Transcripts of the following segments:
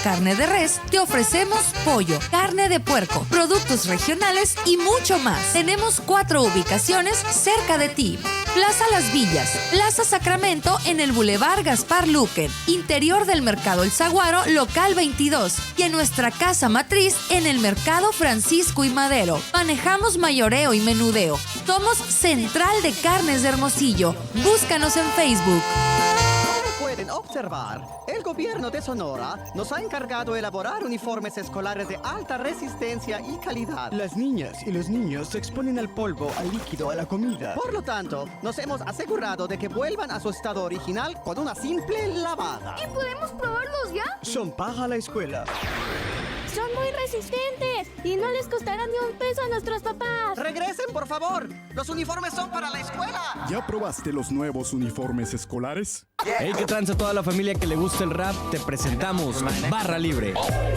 Carne de res, te ofrecemos pollo, carne de puerco, productos regionales y mucho más. Tenemos 4 ubicaciones cerca de ti. Plaza Las Villas, Plaza Sacramento en el Boulevard Gaspar Luque, interior del Mercado El Zaguaro, local 22, y en nuestra casa matriz en el Mercado Francisco y Madero. Manejamos mayoreo y menudeo. Somos Central de Carnes de Hermosillo. Búscanos en Facebook. Pueden observar, el gobierno de Sonora nos ha encargado de elaborar uniformes escolares de alta resistencia y calidad. Las niñas y los niños se exponen al polvo, al líquido, a la comida. Por lo tanto, nos hemos asegurado de que vuelvan a su estado original con una simple lavada. ¿Y podemos probarlos ya? Son paja a la escuela. Son muy resistentes y no les costará ni un peso a nuestros papás. ¡Regresen, por favor! ¡Los uniformes son para la escuela! ¿Ya probaste los nuevos uniformes escolares? Hey, ¿qué tranza toda la familia que le gusta el rap? Te presentamos Barra Libre.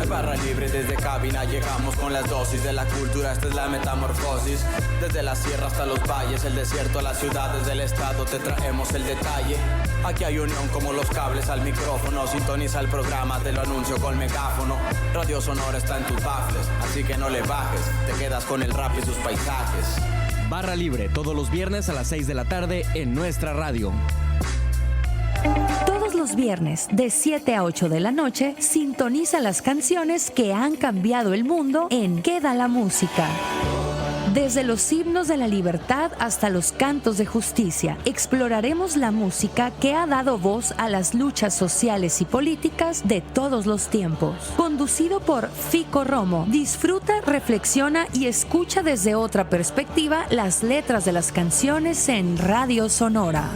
Barra Libre desde cabina llegamos con las dosis de la cultura, esta es la metamorfosis. Desde la sierra hasta los valles, el desierto a las ciudades del estado, te traemos el detalle. Aquí hay unión como los cables al micrófono, sintoniza el programa, te lo anuncio con megáfono. Radio Sonora está en tus baffles, así que no le bajes, te quedas con el rap y sus paisajes. Barra Libre, todos los viernes a las 6 de la tarde en nuestra radio. Todos los viernes, de 7 a 8 de la noche, sintoniza las canciones que han cambiado el mundo en Queda la Música. Desde los himnos de la libertad hasta los cantos de justicia, exploraremos la música que ha dado voz a las luchas sociales y políticas de todos los tiempos. Conducido por Fico Romo, disfruta, reflexiona y escucha desde otra perspectiva las letras de las canciones en Radio Sonora.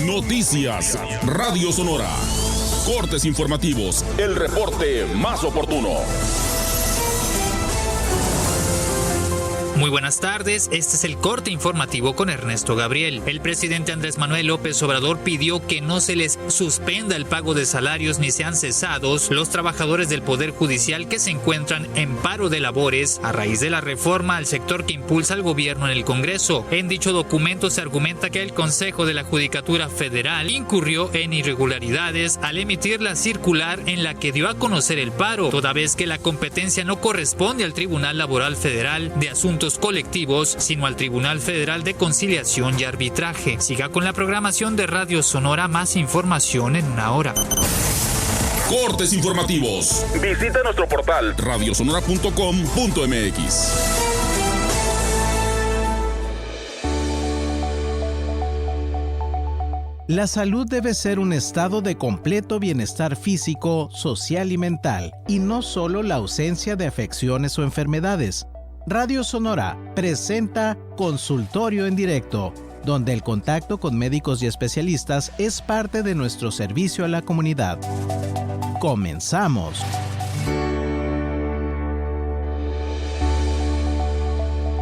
Noticias, Radio Sonora. Cortes informativos, el reporte más oportuno. Muy buenas tardes, este es el corte informativo con Ernesto Gabriel. El presidente Andrés Manuel López Obrador pidió que no se les suspenda el pago de salarios ni sean cesados los trabajadores del Poder Judicial que se encuentran en paro de labores a raíz de la reforma al sector que impulsa el gobierno en el Congreso. En dicho documento se argumenta que el Consejo de la Judicatura Federal incurrió en irregularidades al emitir la circular en la que dio a conocer el paro, toda vez que la competencia no corresponde al Tribunal Laboral Federal de Asuntos Colectivos, sino al Tribunal Federal de Conciliación y Arbitraje. Siga con la programación de Radio Sonora, más información en una hora. Cortes informativos. Visita nuestro portal radiosonora.com.mx. La salud debe ser un estado de completo bienestar físico, social y mental, y no solo la ausencia de afecciones o enfermedades. Radio Sonora presenta Consultorio en Directo, donde el contacto con médicos y especialistas es parte de nuestro servicio a la comunidad. Comenzamos.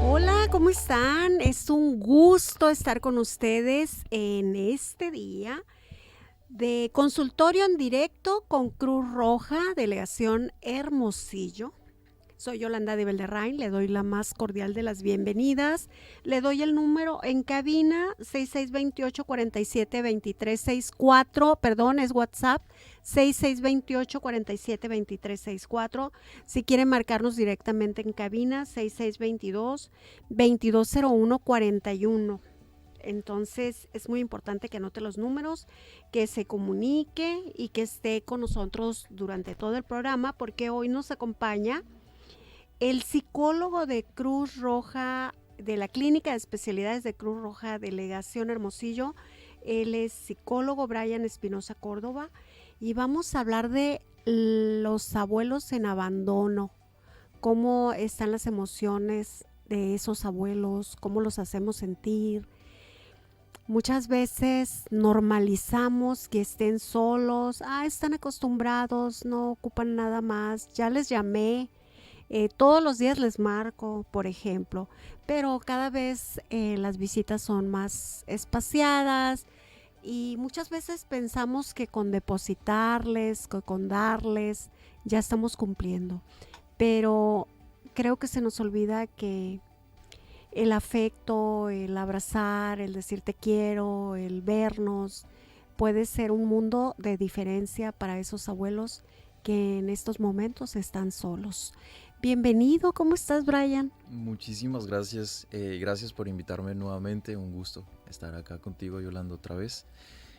Hola, ¿cómo están? Es un gusto estar con ustedes en este día de Consultorio en Directo con Cruz Roja, Delegación Hermosillo. Soy Yolanda de Valderrain, le doy la más cordial de las bienvenidas. Le doy el número en cabina 6628-472364, perdón, es WhatsApp, 6628-472364. Si quieren marcarnos directamente en cabina, 6622-220141. Entonces es muy importante que anote los números, que se comunique y que esté con nosotros durante todo el programa, porque hoy nos acompaña el psicólogo de Cruz Roja, de la Clínica de Especialidades de Cruz Roja, Delegación Hermosillo. Él es psicólogo Brian Espinosa Córdoba y vamos a hablar de los abuelos en abandono, cómo están las emociones de esos abuelos, cómo los hacemos sentir. Muchas veces normalizamos que estén solos, están acostumbrados, no ocupan nada más, ya les llamé. Todos los días les marco, por ejemplo, pero cada vez las visitas son más espaciadas y muchas veces pensamos que con depositarles, que con darles, ya estamos cumpliendo. Pero creo que se nos olvida que el afecto, el abrazar, el decir te quiero, el vernos, puede ser un mundo de diferencia para esos abuelos que en estos momentos están solos. Bienvenido, ¿cómo estás, Brian? Muchísimas gracias, gracias por invitarme nuevamente, un gusto estar acá contigo, Yolanda, otra vez.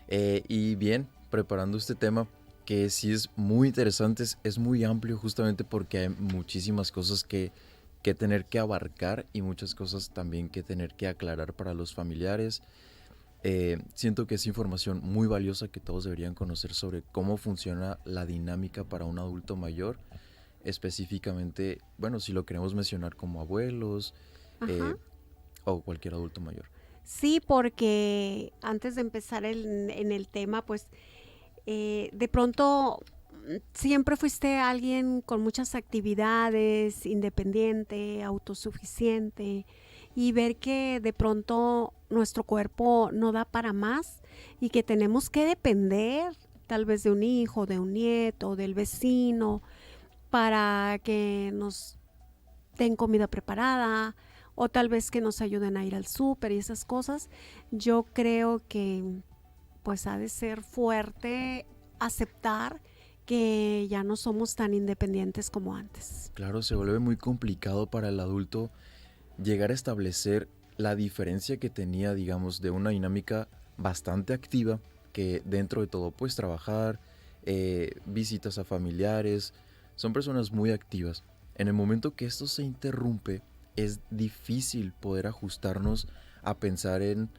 Y bien, preparando este tema que sí es muy interesante, es muy amplio justamente porque hay muchísimas cosas que tener que abarcar y muchas cosas también que tener que aclarar para los familiares. Siento que es información muy valiosa que todos deberían conocer sobre cómo funciona la dinámica para un adulto mayor, específicamente, bueno, si lo queremos mencionar como abuelos o cualquier adulto mayor. Sí, porque antes de empezar en el tema, pues de pronto siempre fuiste alguien con muchas actividades, independiente, autosuficiente, y ver que de pronto nuestro cuerpo no da para más y que tenemos que depender tal vez de un hijo, de un nieto, del vecino, para que nos den comida preparada o tal vez que nos ayuden a ir al súper y esas cosas. Yo creo que pues ha de ser fuerte aceptar que ya no somos tan independientes como antes. Claro, se vuelve muy complicado para el adulto llegar a establecer la diferencia que tenía, digamos, de una dinámica bastante activa, que dentro de todo, pues trabajar, visitas a familiares, son personas muy activas. En el momento que esto se interrumpe, es difícil poder ajustarnos a pensar en,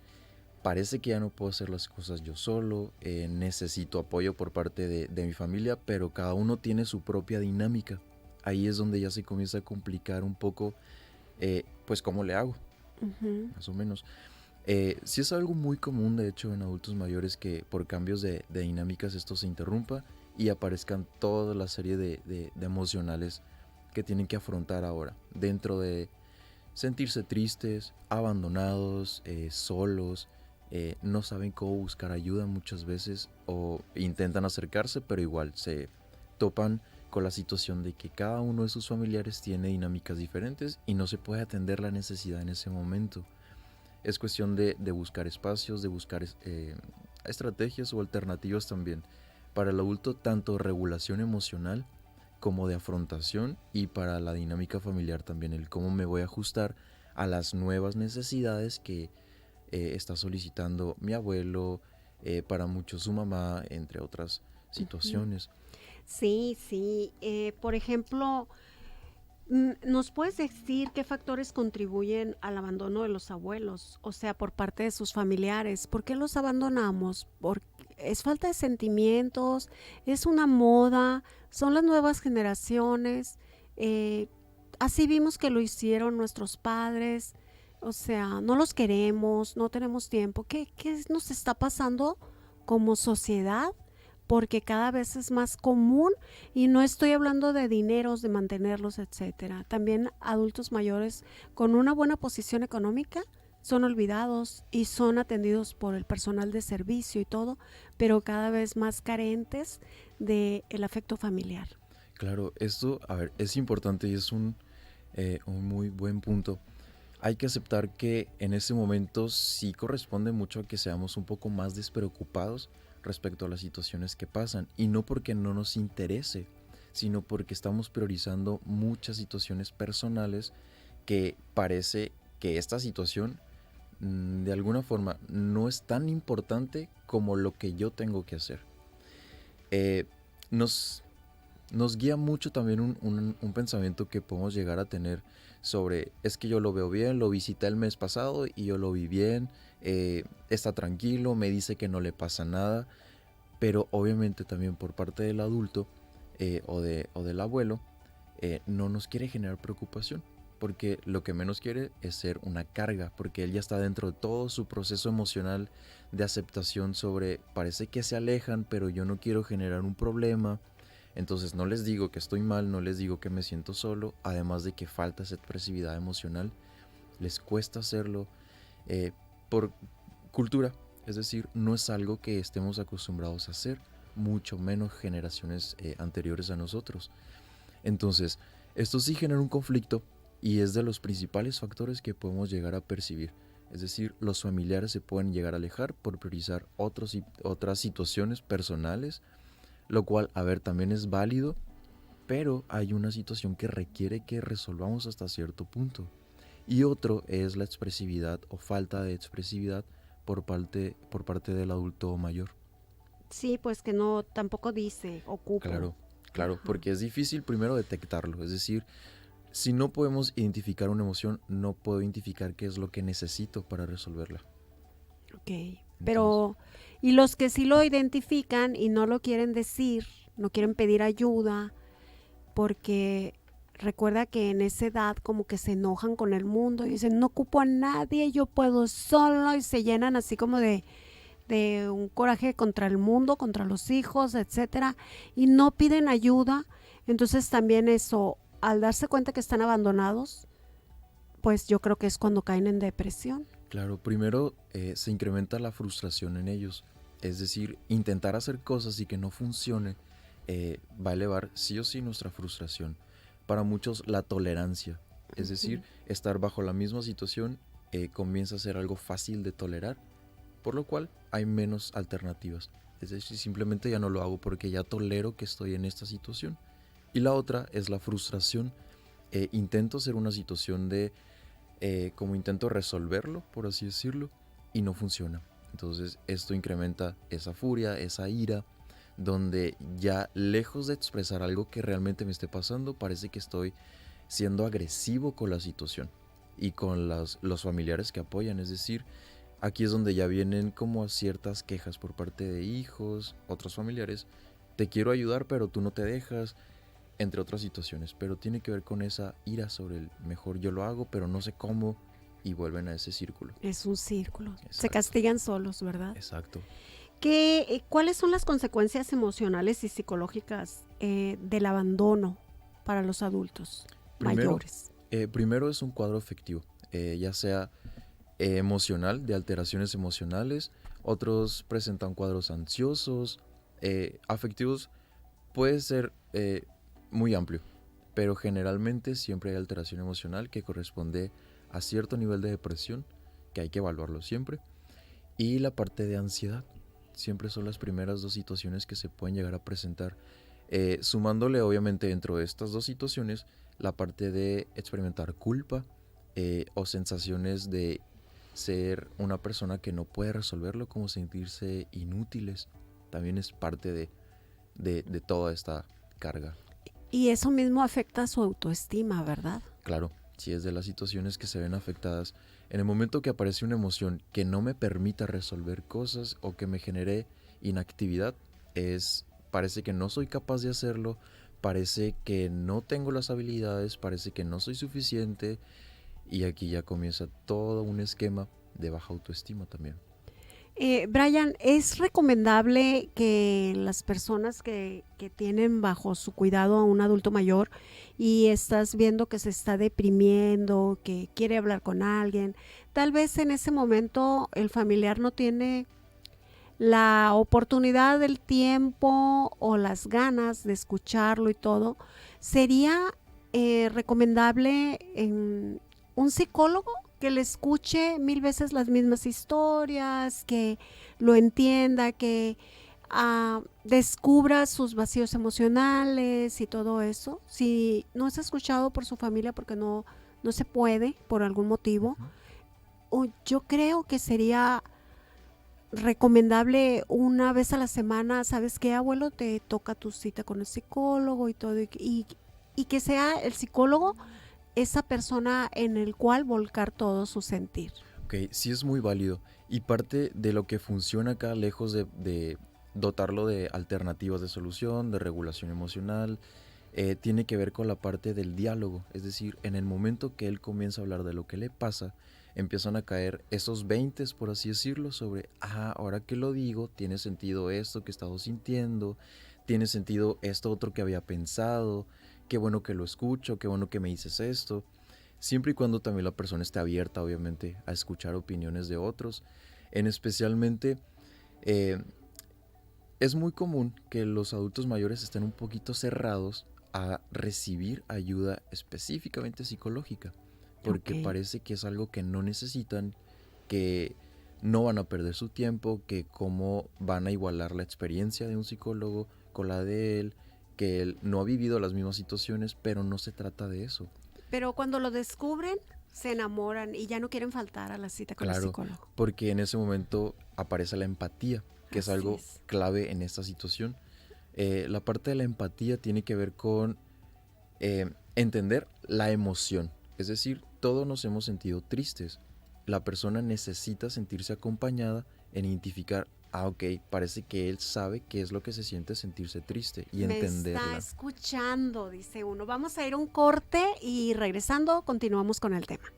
parece que ya no puedo hacer las cosas yo solo, necesito apoyo por parte de mi familia, pero cada uno tiene su propia dinámica. Ahí es donde ya se comienza a complicar un poco, pues cómo le hago, más o menos. Sí es algo muy común, de hecho, en adultos mayores que por cambios de dinámicas esto se interrumpa y aparezcan toda la serie de emocionales que tienen que afrontar ahora, dentro de sentirse tristes, abandonados, solos, no saben cómo buscar ayuda muchas veces o intentan acercarse, pero igual se topan con la situación de que cada uno de sus familiares tiene dinámicas diferentes y no se puede atender la necesidad en ese momento. Es cuestión de buscar espacios, de buscar estrategias o alternativas también para el adulto, tanto regulación emocional como de afrontación, y para la dinámica familiar también, el cómo me voy a ajustar a las nuevas necesidades que está solicitando mi abuelo, para muchos su mamá, entre otras situaciones. Sí, sí. Por ejemplo, ¿nos puedes decir qué factores contribuyen al abandono de los abuelos? O sea, por parte de sus familiares. ¿Por qué los abandonamos? ¿Es falta de sentimientos? ¿Es una moda? ¿Son las nuevas generaciones? Así vimos que lo hicieron nuestros padres. O sea, no los queremos, no tenemos tiempo. ¿Qué nos está pasando como sociedad? Porque cada vez es más común, y no estoy hablando de dineros, de mantenerlos, etcétera. También adultos mayores con una buena posición económica son olvidados y son atendidos por el personal de servicio y todo, pero cada vez más carentes del afecto familiar. Claro, esto, a ver, es importante y es un muy buen punto. Hay que aceptar que en ese momento sí corresponde mucho a que seamos un poco más despreocupados respecto a las situaciones que pasan, y no porque no nos interese, sino porque estamos priorizando muchas situaciones personales que parece que esta situación de alguna forma no es tan importante como lo que yo tengo que hacer. Nos guía mucho también un pensamiento que podemos llegar a tener sobre, es que yo lo veo bien, lo visité el mes pasado y yo lo vi bien, está tranquilo, me dice que no le pasa nada, pero obviamente también por parte del adulto o del abuelo no nos quiere generar preocupación, porque lo que menos quiere es ser una carga, porque él ya está dentro de todo su proceso emocional de aceptación sobre, parece que se alejan, pero yo no quiero generar un problema. Entonces no les digo que estoy mal, no les digo que me siento solo, además de que falta esa expresividad emocional, les cuesta hacerlo por cultura, es decir, no es algo que estemos acostumbrados a hacer, mucho menos generaciones anteriores a nosotros. Entonces, esto sí genera un conflicto y es de los principales factores que podemos llegar a percibir Es decir, los familiares se pueden llegar a alejar por priorizar otras situaciones personales, lo cual, a ver, también es válido, pero hay una situación que requiere que resolvamos hasta cierto punto. Y otro es la expresividad o falta de expresividad por parte del adulto mayor. Sí, pues que no, tampoco dice, ocupo. Claro, porque es difícil primero detectarlo, es decir, si no podemos identificar una emoción, no puedo identificar qué es lo que necesito para resolverla. Ok, pero y los que sí lo identifican y no lo quieren decir, no quieren pedir ayuda, porque recuerda que en esa edad como que se enojan con el mundo y dicen, no ocupo a nadie, yo puedo solo, y se llenan así como de un coraje contra el mundo, contra los hijos, etcétera, y no piden ayuda. Entonces también eso, al darse cuenta que están abandonados, pues yo creo que es cuando caen en depresión. Claro, primero se incrementa la frustración en ellos, es decir, intentar hacer cosas y que no funcione va a elevar sí o sí nuestra frustración. Para muchos la tolerancia, es decir, estar bajo la misma situación comienza a ser algo fácil de tolerar, por lo cual hay menos alternativas. Es decir, simplemente ya no lo hago porque ya tolero que estoy en esta situación. Y la otra es la frustración. Intento hacer una situación de, como intento resolverlo, por así decirlo, y no funciona. Entonces esto incrementa esa furia, esa ira, donde ya lejos de expresar algo que realmente me esté pasando, parece que estoy siendo agresivo con la situación y con los familiares que apoyan. Es decir, aquí es donde ya vienen como ciertas quejas por parte de hijos, otros familiares. Te quiero ayudar, pero tú no te dejas, entre otras situaciones. Pero tiene que ver con esa ira sobre el mejor yo lo hago, pero no sé cómo, y vuelven a ese círculo. Es un círculo. Exacto. Se castigan solos, ¿verdad? Exacto. ¿Cuáles son las consecuencias emocionales y psicológicas del abandono para los adultos mayores? Primero es un cuadro afectivo, ya sea emocional, de alteraciones emocionales. Otros presentan cuadros ansiosos, afectivos. Puede ser muy amplio, pero generalmente siempre hay alteración emocional que corresponde a cierto nivel de depresión, que hay que evaluarlo siempre. Y la parte de ansiedad, siempre son las primeras dos situaciones que se pueden llegar a presentar. Sumándole obviamente dentro de estas dos situaciones la parte de experimentar culpa o sensaciones de ser una persona que no puede resolverlo, como sentirse inútiles, también es parte de toda esta carga. Y eso mismo afecta su autoestima, ¿verdad? Claro, si es de las situaciones que se ven afectadas. En el momento que aparece una emoción que no me permita resolver cosas o que me genere inactividad, parece que no soy capaz de hacerlo, parece que no tengo las habilidades, parece que no soy suficiente, y aquí ya comienza todo un esquema de baja autoestima también. Brian, ¿es recomendable que las personas que tienen bajo su cuidado a un adulto mayor y estás viendo que se está deprimiendo, que quiere hablar con alguien, tal vez en ese momento el familiar no tiene la oportunidad del tiempo o las ganas de escucharlo y todo, sería recomendable un psicólogo que le escuche 1000 veces las mismas historias, que lo entienda, que descubra sus vacíos emocionales y todo eso? Si no es escuchado por su familia porque no se puede por algún motivo, yo creo que sería recomendable una vez a la semana, ¿sabes qué, abuelo? Te toca tu cita con el psicólogo y todo, y que sea el psicólogo esa persona en el cual volcar todo su sentir. Ok, sí es muy válido, y parte de lo que funciona acá, lejos de dotarlo de alternativas de solución, de regulación emocional, tiene que ver con la parte del diálogo. Es decir, en el momento que él comienza a hablar de lo que le pasa, empiezan a caer esos 20, por así decirlo, sobre, ahora que lo digo, tiene sentido esto que he estado sintiendo, tiene sentido esto otro que había pensado, qué bueno que lo escucho, qué bueno que me dices esto. Siempre y cuando también la persona esté abierta, obviamente, a escuchar opiniones de otros. Especialmente, es muy común que los adultos mayores estén un poquito cerrados a recibir ayuda específicamente psicológica, porque parece que es algo que no necesitan que no van a perder su tiempo, que cómo van a igualar la experiencia de un psicólogo con la de él, que él no ha vivido las mismas situaciones, pero no se trata de eso. Pero cuando lo descubren, se enamoran y ya no quieren faltar a la cita con el psicólogo. Porque en ese momento aparece la empatía, que es algo clave en esta situación. La parte de la empatía tiene que ver con entender la emoción. Es decir, todos nos hemos sentido tristes. La persona necesita sentirse acompañada en identificar, ok, parece que él sabe qué es lo que se siente sentirse triste y entenderla. Me está escuchando, dice uno. Vamos a ir a un corte y regresando continuamos con el tema.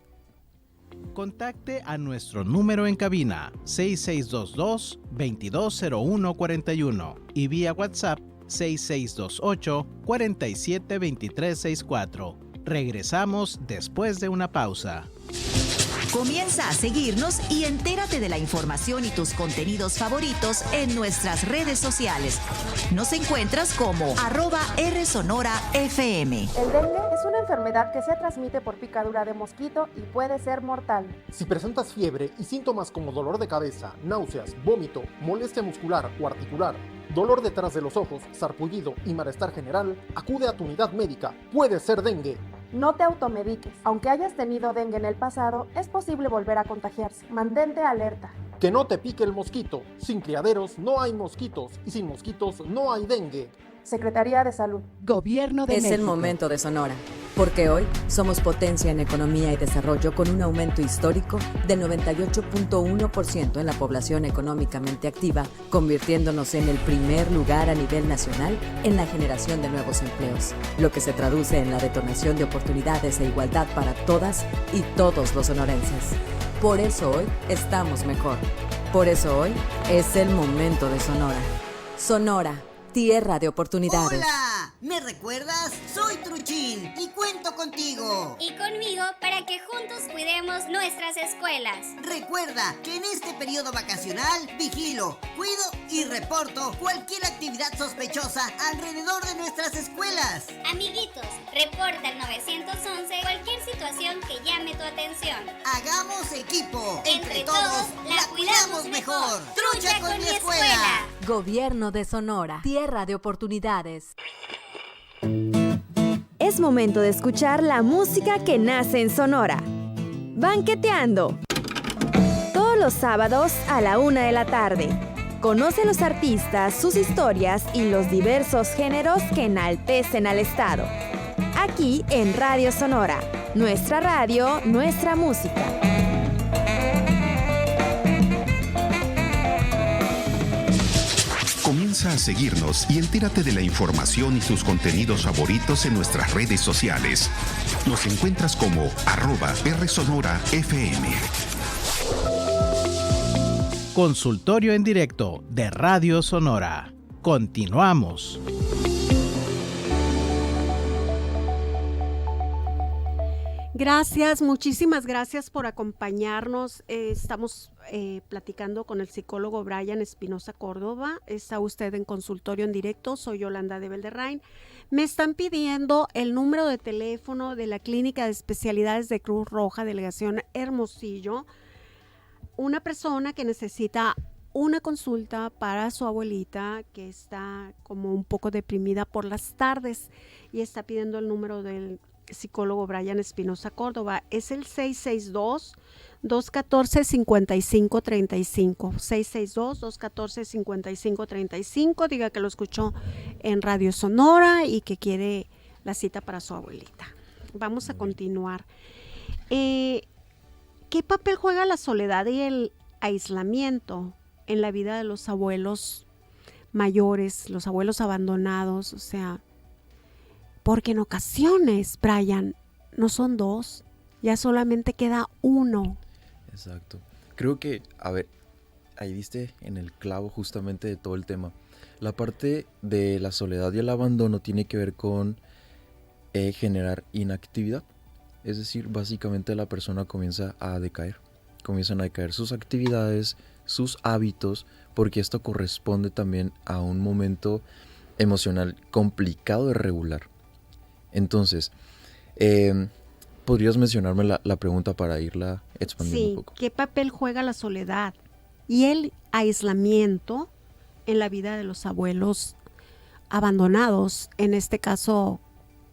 Contacte a nuestro número en cabina 6622-220141 y vía WhatsApp 6628-472364. Regresamos después de una pausa. Comienza a seguirnos y entérate de la información y tus contenidos favoritos en nuestras redes sociales. Nos encuentras como @RSonoraFM. El dengue es una enfermedad que se transmite por picadura de mosquito y puede ser mortal. Si presentas fiebre y síntomas como dolor de cabeza, náuseas, vómito, molestia muscular o articular, dolor detrás de los ojos, sarpullido y malestar general, acude a tu unidad médica. Puede ser dengue. No te automediques. Aunque hayas tenido dengue en el pasado, es posible volver a contagiarse. Mantente alerta. Que no te pique el mosquito. Sin criaderos no hay mosquitos y sin mosquitos no hay dengue. Secretaría de Salud. Gobierno de México. Es el momento de Sonora, porque hoy somos potencia en economía y desarrollo con un aumento histórico del 98.1% en la población económicamente activa, convirtiéndonos en el primer lugar a nivel nacional en la generación de nuevos empleos, lo que se traduce en la detonación de oportunidades e igualdad para todas y todos los sonorenses. Por eso hoy estamos mejor. Por eso hoy es el momento de Sonora. Sonora, tierra de oportunidades. ¡Hola! ¿Me recuerdas? Soy Truchín y cuento contigo. Y conmigo para que juntos cuidemos nuestras escuelas. Recuerda que en este periodo vacacional vigilo, cuido y reporto cualquier actividad sospechosa alrededor de nuestras escuelas. Amiguitos, reporta al 911 cualquier situación que llame tu atención. Hagamos equipo. Entre todos la cuidamos mejor. ¡Trucha con mi escuela! Gobierno de Sonora, tierra de oportunidades. Es momento de escuchar la música que nace en Sonora. Banqueteando. Todos los sábados a la 1 de la tarde. Conoce a los artistas, sus historias y los diversos géneros que enaltecen al estado. Aquí en Radio Sonora. Nuestra radio, nuestra música. Comienza a seguirnos y entérate de la información y sus contenidos favoritos en nuestras redes sociales. Nos encuentras como @RSonoraFM. Consultorio en directo de Radio Sonora. Continuamos. Gracias, muchísimas gracias por acompañarnos. Estamos platicando con el psicólogo Brian Espinosa Córdoba. Está usted en Consultorio en Directo. Soy Yolanda de Belderrain. Me están pidiendo el número de teléfono de la Clínica de Especialidades de Cruz Roja, Delegación Hermosillo. Una persona que necesita una consulta para su abuelita que está como un poco deprimida por las tardes y está pidiendo el número del psicólogo Brian Espinosa Córdoba. Es el 662-214-5535. 662-214-5535. Diga que lo escuchó en Radio Sonora y que quiere la cita para su abuelita. Vamos a continuar. ¿Qué papel juega la soledad y el aislamiento en la vida de los abuelos mayores, los abuelos abandonados? O sea, porque en ocasiones, Brian, no son dos, ya solamente queda uno. Exacto. Creo que, a ver, ahí diste en el clavo justamente de todo el tema. La parte de la soledad y el abandono tiene que ver con generar inactividad. Es decir, básicamente la persona comienza a decaer. Comienzan a decaer sus actividades, sus hábitos, porque esto corresponde también a un momento emocional complicado de regular. Entonces, ¿podrías mencionarme la pregunta para irla expandiendo un poco? ¿Qué papel juega la soledad y el aislamiento en la vida de los abuelos abandonados? En este caso,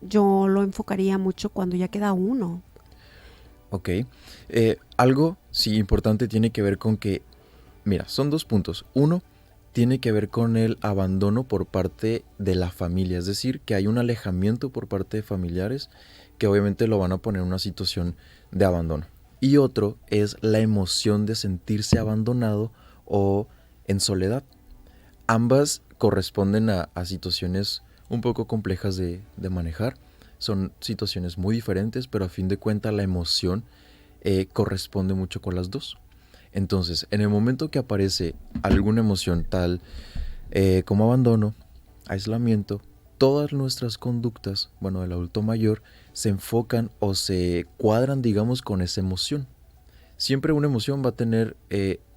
yo lo enfocaría mucho cuando ya queda uno. Ok. Algo, sí, importante tiene que ver con que, mira, son 2 puntos. Uno, tiene que ver con el abandono por parte de la familia, es decir, que hay un alejamiento por parte de familiares que obviamente lo van a poner en una situación de abandono. Y otro es la emoción de sentirse abandonado o en soledad. Ambas corresponden a situaciones un poco complejas de manejar. Son situaciones muy diferentes, pero a fin de cuentas la emoción corresponde mucho con las dos. Entonces, en el momento que aparece alguna emoción tal como abandono, aislamiento, todas nuestras conductas, bueno, del adulto mayor, se enfocan o se cuadran, digamos, con esa emoción. Siempre una emoción va a tener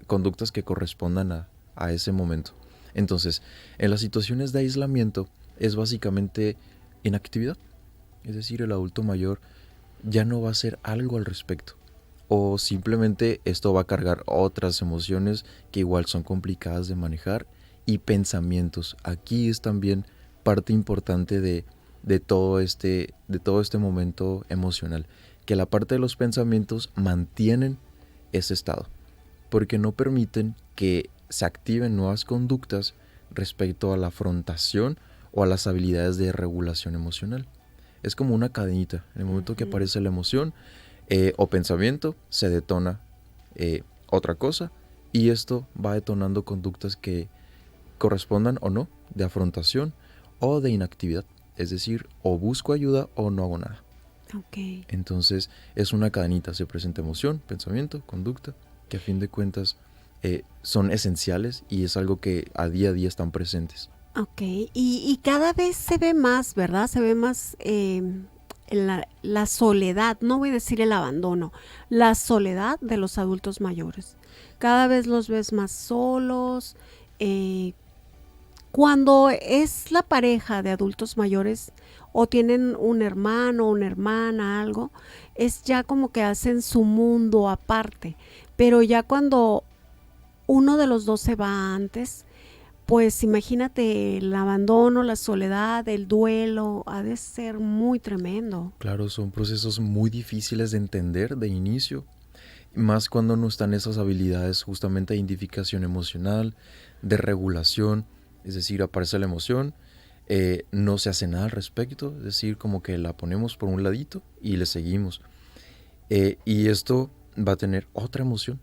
conductas que correspondan a ese momento. Entonces, en las situaciones de aislamiento es básicamente inactividad. Es decir, el adulto mayor ya no va a hacer algo al respecto. O simplemente esto va a cargar otras emociones que igual son complicadas de manejar y pensamientos. Aquí es también parte importante de todo este momento emocional, que la parte de los pensamientos mantienen ese estado, porque no permiten que se activen nuevas conductas respecto a la afrontación o a las habilidades de regulación emocional. Es como una cadenita. En el momento que aparece la emoción o pensamiento, se detona otra cosa, y esto va detonando conductas que correspondan o no de afrontación o de inactividad. Es decir, o busco ayuda o no hago nada. Okay. Entonces es una cadenita. Se presenta emoción, pensamiento, conducta, que a fin de cuentas son esenciales y es algo que a día están presentes. Ok, y cada vez se ve más, ¿verdad? Se ve más la soledad, no voy a decir el abandono, la soledad de los adultos mayores. Cada vez los ves más solos. Cuando es la pareja de adultos mayores o tienen un hermano, una hermana, algo, es ya como que hacen su mundo aparte. Pero ya cuando uno de los dos se va antes, pues imagínate el abandono, la soledad, el duelo, ha de ser muy tremendo. Claro, son procesos muy difíciles de entender de inicio, más cuando no están esas habilidades justamente de identificación emocional, de regulación, es decir, aparece la emoción, no se hace nada al respecto, es decir, como que la ponemos por un ladito y le seguimos. Y esto va a tener otra emoción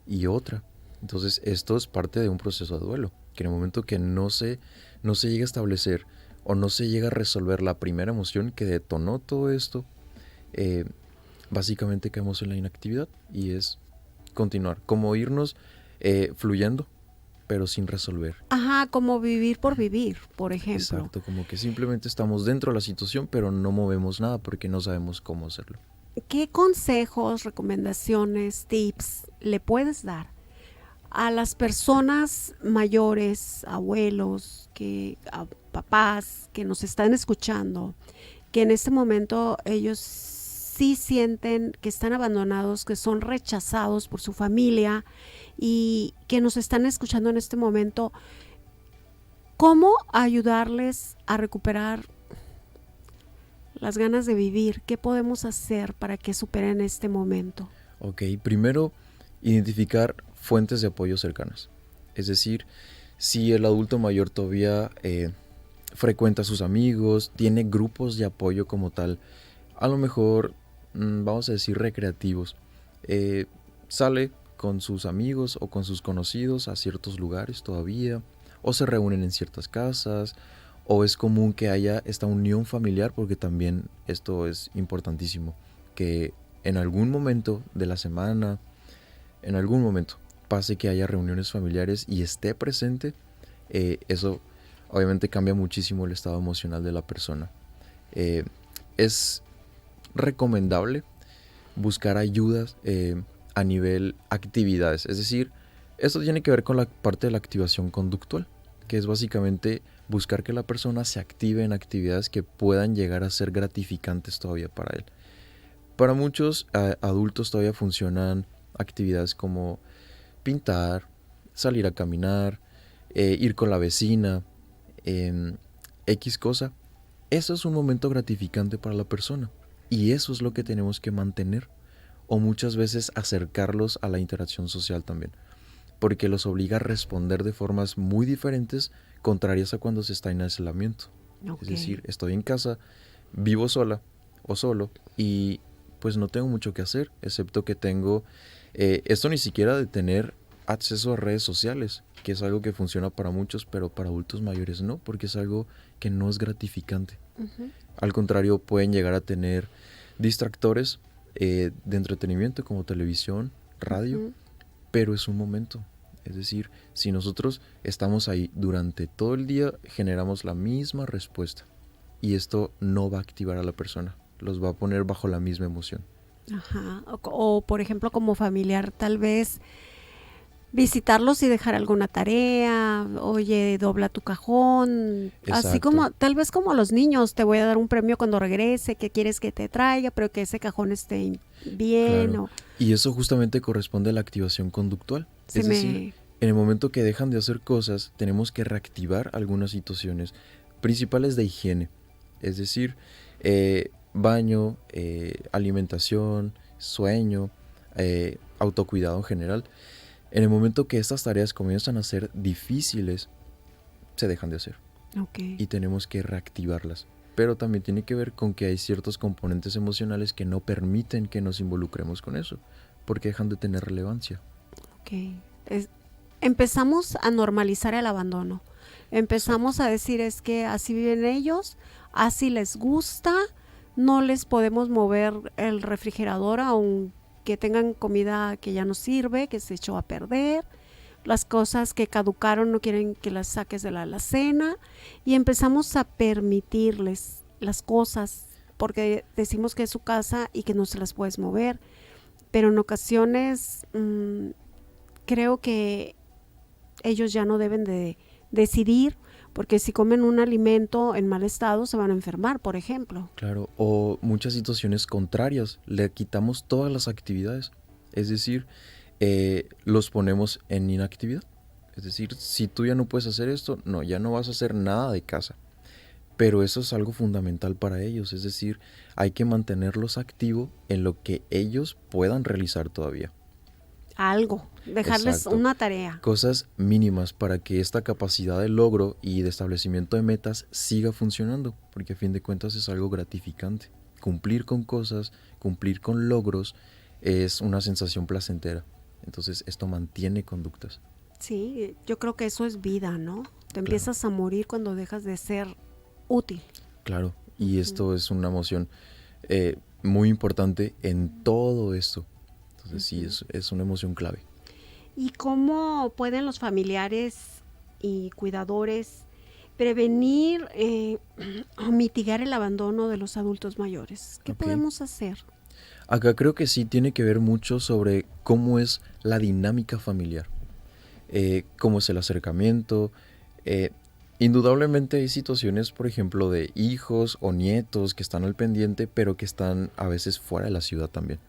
y otra. Entonces esto es parte de un proceso de duelo, que en el momento que no se llega a establecer o no se llega a resolver la primera emoción que detonó todo esto, básicamente caemos en la inactividad y es continuar, como irnos fluyendo, pero sin resolver. Ajá, como vivir por vivir, por ejemplo. Exacto, como que simplemente estamos dentro de la situación, pero no movemos nada porque no sabemos cómo hacerlo. ¿Qué consejos, recomendaciones, tips le puedes dar a las personas mayores, abuelos, papás que nos están escuchando, que en este momento ellos sí sienten que están abandonados, que son rechazados por su familia y que nos están escuchando en este momento? ¿Cómo ayudarles a recuperar las ganas de vivir? ¿Qué podemos hacer para que superen este momento? Ok, primero identificar fuentes de apoyo cercanas. Es decir, si el adulto mayor todavía frecuenta a sus amigos, tiene grupos de apoyo como tal, a lo mejor, vamos a decir recreativos, sale con sus amigos o con sus conocidos a ciertos lugares todavía, o se reúnen en ciertas casas, o es común que haya esta unión familiar, porque también esto es importantísimo, que en algún momento de la semana, en algún momento pase que haya reuniones familiares y esté presente, eso obviamente cambia muchísimo el estado emocional de la persona. Es recomendable buscar ayudas a nivel actividades, es decir, esto tiene que ver con la parte de la activación conductual, que es básicamente buscar que la persona se active en actividades que puedan llegar a ser gratificantes todavía para él. Para muchos adultos todavía funcionan actividades como pintar, salir a caminar, ir con la vecina, X cosa. Eso es un momento gratificante para la persona y eso es lo que tenemos que mantener o muchas veces acercarlos a la interacción social también, porque los obliga a responder de formas muy diferentes, contrarias a cuando se está en aislamiento. Es decir, estoy en casa, vivo sola o solo y pues no tengo mucho que hacer, excepto que tengo, esto ni siquiera de tener acceso a redes sociales, que es algo que funciona para muchos, pero para adultos mayores no, porque es algo que no es gratificante. Al contrario, pueden llegar a tener distractores de entretenimiento como televisión, radio, pero es un momento. Es decir, si nosotros estamos ahí durante todo el día, generamos la misma respuesta y esto no va a activar a la persona, los va a poner bajo la misma emoción. Ajá. O por ejemplo, como familiar, tal vez visitarlos y dejar alguna tarea, oye, dobla tu cajón, Exacto. Así como, tal vez como a los niños, te voy a dar un premio cuando regrese, que quieres que te traiga, pero que ese cajón esté bien. Claro. Y eso justamente corresponde a la activación conductual. Es decir, en el momento que dejan de hacer cosas, tenemos que reactivar algunas situaciones principales de higiene. Es decir, baño, alimentación, sueño, autocuidado en general. En el momento que estas tareas comienzan a ser difíciles, se dejan de hacer. Y tenemos que reactivarlas. Pero también tiene que ver con que hay ciertos componentes emocionales que no permiten que nos involucremos con eso, porque dejan de tener relevancia. Empezamos a normalizar el abandono. Empezamos a decir, es que así viven ellos, así les gusta, no les podemos mover el refrigerador aunque tengan comida que ya no sirve, que se echó a perder, las cosas que caducaron no quieren que las saques de la alacena, y empezamos a permitirles las cosas porque decimos que es su casa y que no se las puedes mover, pero en ocasiones creo que ellos ya no deben de decidir, porque si comen un alimento en mal estado se van a enfermar, por ejemplo. Claro, o muchas situaciones contrarias, le quitamos todas las actividades, es decir, los ponemos en inactividad. Es decir, si tú ya no puedes hacer esto, no, ya no vas a hacer nada de casa. Pero eso es algo fundamental para ellos, es decir, hay que mantenerlos activos en lo que ellos puedan realizar todavía. Algo, dejarles Exacto. una tarea. Cosas mínimas para que esta capacidad de logro y de establecimiento de metas siga funcionando, porque a fin de cuentas es algo gratificante. Cumplir con cosas, cumplir con logros es una sensación placentera. Entonces esto mantiene conductas. Sí, yo creo que eso es vida, ¿no? Te empiezas a morir cuando dejas de ser útil. Claro, y esto es una emoción muy importante en todo esto. Entonces sí, es una emoción clave. ¿Y cómo pueden los familiares y cuidadores prevenir o mitigar el abandono de los adultos mayores? ¿Qué podemos hacer? Acá creo que sí tiene que ver mucho sobre cómo es la dinámica familiar, cómo es el acercamiento. Indudablemente hay situaciones, por ejemplo, de hijos o nietos que están al pendiente, pero que están a veces fuera de la ciudad también.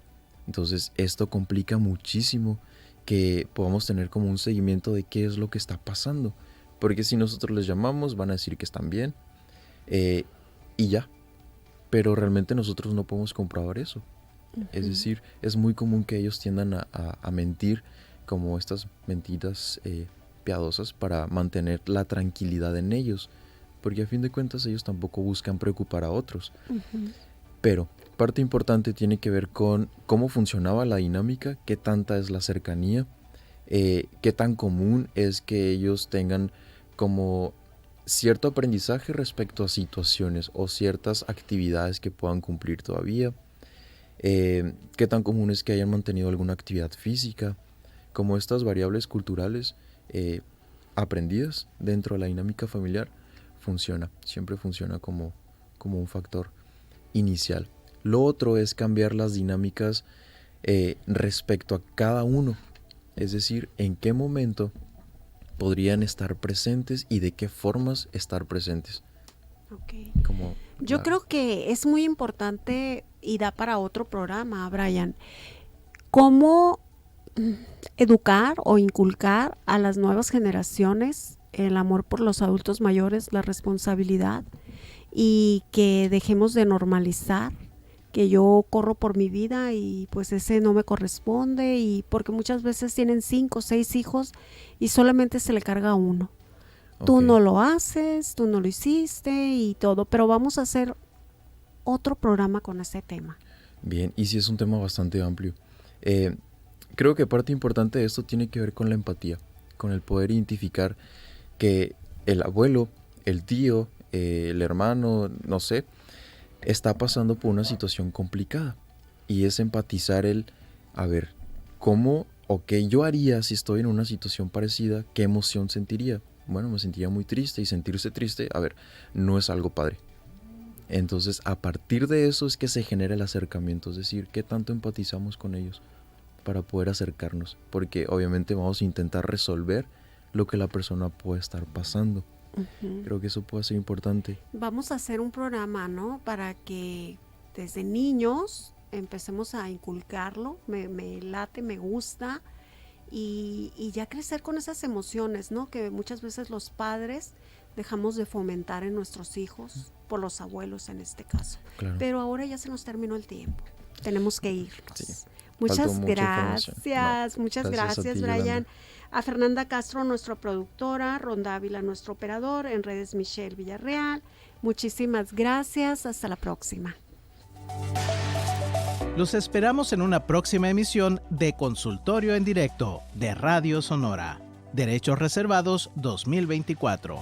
Entonces esto complica muchísimo que podamos tener como un seguimiento de qué es lo que está pasando. Porque si nosotros les llamamos van a decir que están bien y ya. Pero realmente nosotros no podemos comprobar eso. Es decir, es muy común que ellos tiendan a mentir, como estas mentiras piadosas para mantener la tranquilidad en ellos. Porque a fin de cuentas ellos tampoco buscan preocupar a otros. Pero parte importante tiene que ver con cómo funcionaba la dinámica, qué tanta es la cercanía, qué tan común es que ellos tengan como cierto aprendizaje respecto a situaciones o ciertas actividades que puedan cumplir todavía, qué tan común es que hayan mantenido alguna actividad física, como estas variables culturales aprendidas dentro de la dinámica familiar, siempre funciona como un factor inicial. Lo otro es cambiar las dinámicas respecto a cada uno, es decir, en qué momento podrían estar presentes y de qué formas estar presentes. Yo creo que es muy importante y da para otro programa, Brian, cómo educar o inculcar a las nuevas generaciones el amor por los adultos mayores, la responsabilidad, y que dejemos de normalizar que yo corro por mi vida y pues ese no me corresponde, y porque muchas veces tienen 5 o 6 hijos y solamente se le carga a uno. Tú no lo haces, tú no lo hiciste y todo, pero vamos a hacer otro programa con ese tema. Bien, y sí es un tema bastante amplio. Creo que parte importante de esto tiene que ver con la empatía, con el poder identificar que el abuelo, el tío, el hermano, no sé, está pasando por una situación complicada, y es empatizar a ver, ¿cómo o qué yo haría si estoy en una situación parecida? ¿Qué emoción sentiría? Bueno, me sentiría muy triste, y sentirse triste, a ver, no es algo padre. Entonces, a partir de eso es que se genera el acercamiento, es decir, ¿qué tanto empatizamos con ellos para poder acercarnos? Porque obviamente vamos a intentar resolver lo que la persona puede estar pasando. Creo que eso puede ser importante. Vamos a hacer un programa, ¿no? Para que desde niños empecemos a inculcarlo, me late, me gusta, y ya crecer con esas emociones, ¿no? Que muchas veces los padres dejamos de fomentar en nuestros hijos, por los abuelos en este caso. Claro. Pero ahora ya se nos terminó el tiempo, tenemos que irnos. Sí. Muchas gracias, muchas gracias, Brian. Yolanda. A Fernanda Castro, nuestra productora, Ronda Ávila, nuestro operador, en redes Michelle Villarreal. Muchísimas gracias, hasta la próxima. Los esperamos en una próxima emisión de Consultorio en Directo de Radio Sonora. Derechos Reservados 2024.